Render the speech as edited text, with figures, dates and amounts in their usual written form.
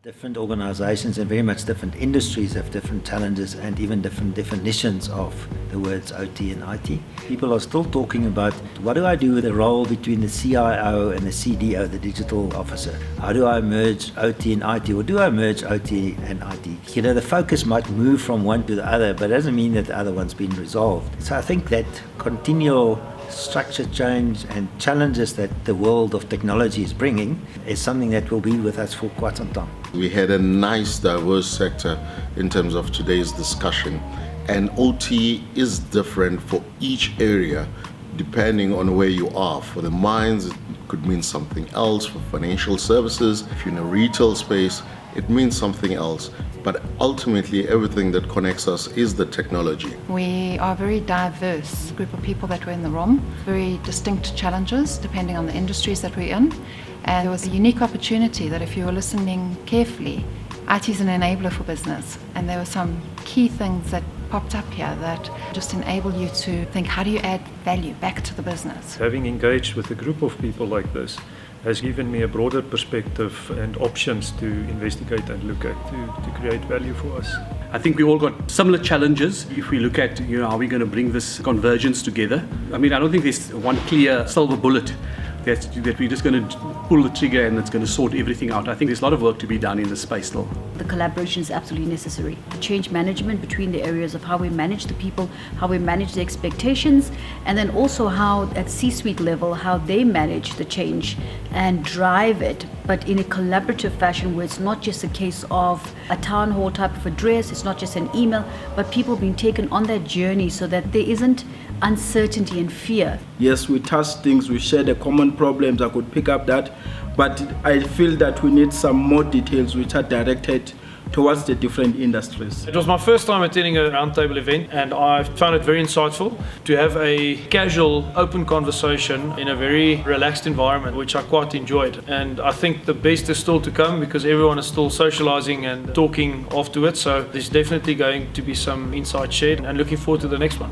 Different organizations and very much different industries have different challenges and even different definitions of the words OT and IT. People are still talking about, what do I do with the role between the CIO and the CDO, the digital officer? How do I merge OT and IT, or do I merge OT and IT? The focus might move from one to the other, but it doesn't mean that the other one's been resolved. So I think that continual structure change and challenges that the world of technology is bringing is something that will be with us for quite some time. We had a nice diverse sector in terms of today's discussion, and OT is different for each area depending on where you are. For the mines, it could mean something else. For financial services, if you're in a retail space, it means something else. But ultimately, everything that connects us is the technology. We are a very diverse group of people that were in the room, very distinct challenges depending on the industries that we're in. And there was a unique opportunity that if you were listening carefully, IT is an enabler for business. And there were some key things that popped up here that just enable you to think, how do you add value back to the business? Having engaged with a group of people like this has given me a broader perspective and options to investigate and look at to create value for us. I think we all got similar challenges. If we look at how we're going to bring this convergence together, I don't think there's one clear silver bullet that we're just going to pull the trigger and it's going to sort everything out. I think there's a lot of work to be done in this space still. The collaboration is absolutely necessary. The change management between the areas of how we manage the people, how we manage the expectations, and then also how at C-suite level, how they manage the change and drive it, but in a collaborative fashion where it's not just a case of a town hall type of address, it's not just an email, but people being taken on that journey so that there isn't uncertainty and fear. Yes, we touched things, we shared the common problems, I could pick up that, but I feel that we need some more details which are directed towards the different industries. It was my first time attending a roundtable event, and I found it very insightful to have a casual, open conversation in a very relaxed environment, which I quite enjoyed. And I think the best is still to come because everyone is still socializing and talking afterwards, so there's definitely going to be some insight shared, and looking forward to the next one.